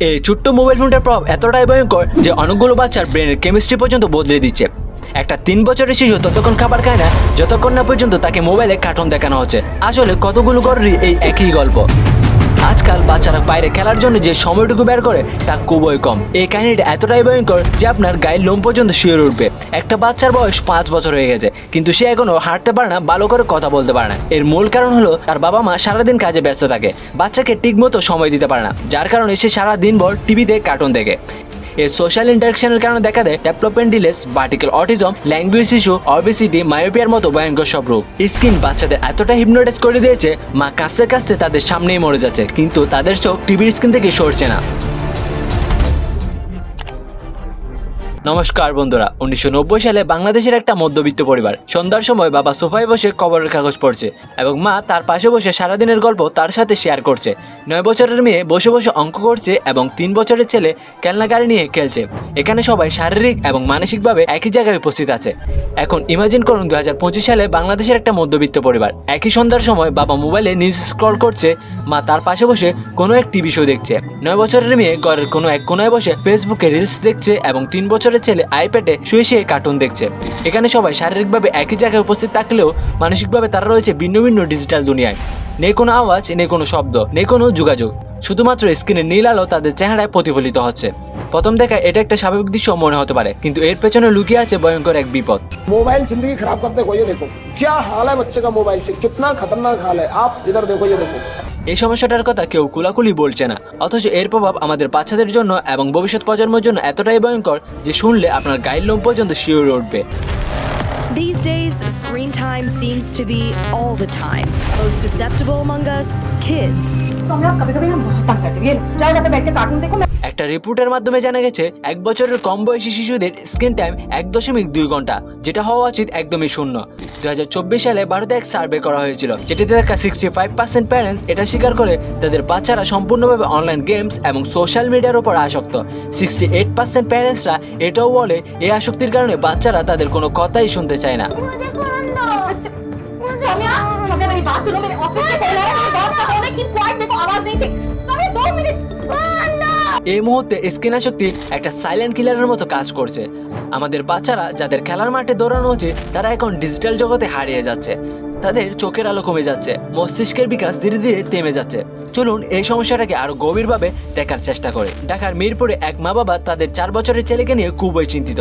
এই ছোট্ট মোবাইল ফোনটার প্রভাব এতটাই ভয়ঙ্কর যে অনেকগুলো বাচ্চার ব্রেনের কেমিস্ট্রি পর্যন্ত বদলে দিচ্ছে। একটা 3 বছরের শিশু ততক্ষণ খাবার খায় না যতক্ষণ না পর্যন্ত তাকে মোবাইলে কার্টুন দেখানো হচ্ছে। আসলে কতগুলো ঘরেরই এই একই গল্প। আজকাল বাচ্চারা বাইরে খেলার জন্য যে সময়টুকু বের করে তা খুবই কম। এই কাহিনীটা এতটাই ভয়ঙ্কর যে আপনার গায়ের লোম পর্যন্ত শিওরে উঠবে। একটা বাচ্চার বয়স 5 বছর হয়ে গেছে, কিন্তু সে এখনো হাঁটতে পারে না, ভালো করে কথা বলতে পারে না। এর মূল কারণ হলো তার বাবা মা সারাদিন কাজে ব্যস্ত থাকে, বাচ্চাকে ঠিকমতো সময় দিতে পারে না, যার কারণে সে সারাদিন ভর টিভিতে কার্টুন দেখে। এই সোশ্যাল ইন্টারাকশনের কারণে দেখা দেয় development delays, virtual autism, language issue, obesity, মায়োপিয়ার মতো ভয়ঙ্কর সব রোগ। স্কিন বাচ্চাদের এতটা হিপনোটাইজ করে দিয়েছে, মা কাঁচতে কাঁচতে তাদের সামনেই মরে যাচ্ছে, কিন্তু তাদের চোখ টিভির স্ক্রিন থেকে সরছে না। নমস্কার বন্ধুরা, 1990 সালে বাংলাদেশের একটা মধ্যবিত্ত পরিবার। সন্ধ্যার সময় বাবা সোফায় বসে খবরের কাগজ পড়ছে এবং মা তার পাশে বসে সারাদিনের গল্প তার সাথে শেয়ার করছে। 9 বছরের মেয়ে বসে বসে অঙ্ক করছে এবং 3 বছরের ছেলে খেলনা গাড়ি নিয়ে খেলছে। এখানে সবাই শারীরিক এবং মানসিকভাবে একই জায়গায় উপস্থিত আছে। এখন ইমাজিন করুন 2025 সালে বাংলাদেশের একটা মধ্যবিত্ত পরিবার। একই সন্ধ্যার সময় বাবা মোবাইলে নিউজ স্ক্রল করছে, মা তার পাশে বসে কোনো এক টিভি শো দেখছে। 9 বছরের মেয়ে ঘরের কোনো এক কোনায় বসে ফেসবুকে রিলস দেখছে এবং 3 বছরের ছেলে আইপ্যাডে শুয়ে শুয়ে কার্টুন দেখছে। এখানে সবাই শারীরিকভাবে একই জায়গায় উপস্থিত থাকলেও মানসিকভাবে তারা রয়েছে ভিন্ন ভিন্ন ডিজিটাল দুনিয়ায়। নেই কোনো আওয়াজ, নেই কোনো শব্দ, নেই কোনো যোগাযোগ, শুধুমাত্র স্ক্রিনের নীল আলো তাদের চেহারায় প্রতিফলিত হচ্ছে। প্রথম দেখায় এটা একটা স্বাভাবিক দৃশ্য মনে হতে পারে, কিন্তু এর পেছনে লুকিয়ে আছে ভয়ঙ্কর এক বিপদ। मोबाइल जिंदगी खराब करते हो, ये देखो क्या हाल है बच्चे का मोबाइल से, कितना खतरनाक हाल है। आप इधर देखो, ये देखो। এই সমস্যাটার কথা কেউ কুলাকুলি বলছে না, অথচ এর প্রভাব আমাদের বাচ্চাদের জন্য এবং ভবিষ্যৎ প্রজন্মের জন্য এতটাই ভয়ঙ্কর যে শুনলে আপনার গায়ের লোম পর্যন্ত শিউরে উঠবে। These days, screen time seems to be all the time. Most susceptible among us, kids. तो हम लोग कभी-कभी ना बहुत तंग करते हैं। ये जाओ जाकर बैठ के कार्टून देखो। একটা রিপোর্টের মাধ্যমে জানা গেছে 1 বছরের কম বয়সী শিশুদের স্ক্রিন টাইম 1.2 ঘন্টা, যেটা হওয়া উচিত একদমই শূন্য। 2024 সালে ভারতে এক সার্ভে করা হয়েছিল, যেটিতে দেখা 65% প্যারেন্টস এটা স্বীকার করে তাদের বাচ্চারা সম্পূর্ণভাবে অনলাইন গেমস এবং সোশ্যাল মিডিয়ার উপর আসক্ত। 68% প্যারেন্টসরা এটাও বলে এই আসক্তির কারণে বাচ্চারা তাদের কোনো কথাই শুনতে চায় না। सौम्या, सौम्या मेरी बात सुनो, मेरे ऑफिस से कॉल आया है, मेरे बॉस का कॉल है कि क्वाइट देखो, आवाज नहीं चाहिए। सौम्या 2 मिनट। এই মুহূর্তে স্ক্রিন আসক্তি একটা সাইলেন্ট কিলারের মতো কাজ করছে। আমাদের বাচ্চারা যাদের খেলার মাঠে দৌড়ানো উচিত, তারা এখন ডিজিটাল জগতে হারিয়ে যাচ্ছে। তাদের চোখের আলো কমে যাচ্ছে, মস্তিষ্কের বিকাশ ধীরে ধীরে থেমে যাচ্ছে। চলুন এই সমস্যাটাকে আরো গভীরভাবে দেখার চেষ্টা করে। ঢাকার মিরপুরে এক মা বাবা তাদের 4 বছরের ছেলেকে নিয়ে খুবই চিন্তিত,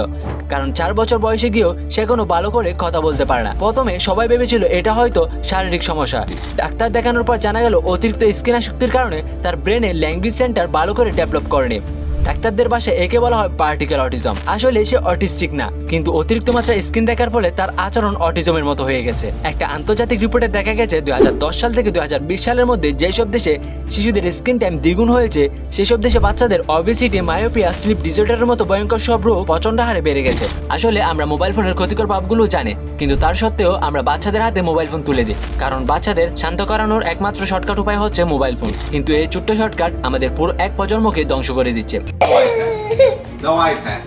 কারণ 4 বছর বয়সে গিয়েও সে কোনো ভালো করে কথা বলতে পারে না। প্রথমে সবাই ভেবেছিল এটা হয়তো শারীরিক সমস্যা। ডাক্তার দেখানোর পর জানা গেল অতিরিক্ত স্ক্রিন আসক্তির কারণে তার ব্রেনে ল্যাঙ্গুয়েজ সেন্টার ভালো করে ডেভেলপ করেনি। ডাক্তারদের ভাষায় একে বলা হয় ভার্টিক্যাল অটিজম। আসলে সে অটিস্টিক না, কিন্তু অতিরিক্ত মাত্রা স্ক্রিন দেখার ফলে তার আচরণ অটিজমের মতো হয়ে গেছে। একটা আন্তর্জাতিক রিপোর্টে দেখা গেছে 2010 সাল থেকে 2020 সালের মধ্যে যেসব দেশে শিশুদের স্ক্রিন টাইম দ্বিগুণ হয়েছে, সেসব দেশে বাচ্চাদের অবেসিটি, মায়োপিয়া, স্লিপ ডিসঅর্ডারের মতো ভয়ঙ্কর সব রোগ প্রচন্ড হারে বেড়ে গেছে। আসলে আমরা মোবাইল ফোনের ক্ষতিকর ভাবগুলো জানি, কিন্তু তার সত্ত্বেও আমরা বাচ্চাদের হাতে মোবাইল ফোন তুলে দিই, কারণ বাচ্চাদের শান্ত করানোর একমাত্র শর্টকাট উপায় হচ্ছে মোবাইল ফোন। কিন্তু এই ছোট্ট শর্টকাট আমাদের পুরো এক প্রজন্মকে ধ্বংস করে দিচ্ছে। No iPad.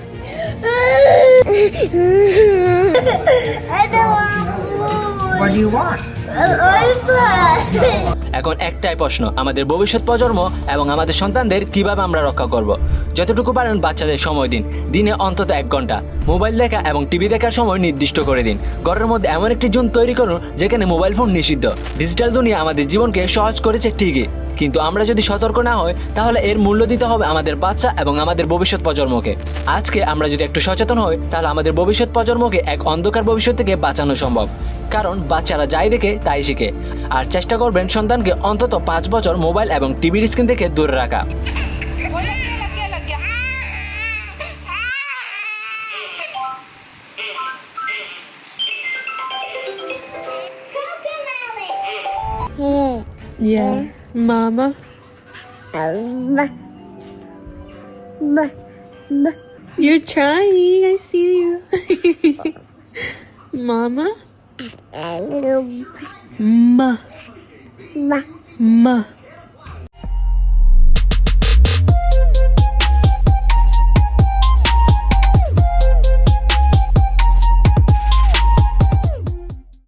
I don't want food. What do you want? An iPad. এখন একটাই প্রশ্ন, আমাদের ভবিষ্যৎ প্রজন্ম এবং আমাদের সন্তানদের কিভাবে আমরা রক্ষা করব? যতটুকু পারেন বাচ্চাদের সময় দিন, দিনে অন্তত 1 ঘন্টা। মোবাইল দেখা এবং টিভি দেখার সময় নির্দিষ্ট করে দিন। ঘরের মধ্যে এমন একটি জোন তৈরি করুন যেখানে মোবাইল ফোন নিষিদ্ধ। ডিজিটাল দুনিয়া আমাদের জীবনকে সহজ করেছে ঠিকই, কিন্তু আমরা যদি সতর্ক না হই তাহলে এর মূল্য দিতে হবে আমাদের বাচ্চা এবং আমাদের ভবিষ্যৎ প্রজন্মকে। আজকে আমরা যদি একটু সচেতন হই, তাহলে আমাদের ভবিষ্যৎ প্রজন্মকে এক অন্ধকার ভবিষ্যৎ থেকে বাঁচানো সম্ভব। কারণ বাচ্চারা যাই দেখে তাই শিখে। আর চেষ্টা করবেন সন্তানকে অন্তত 5 বছর মোবাইল এবং টিভির স্ক্রিন থেকে দূরে রাখা। Yeah. Mama. You're trying. I see you. Mama. Ma. Ma.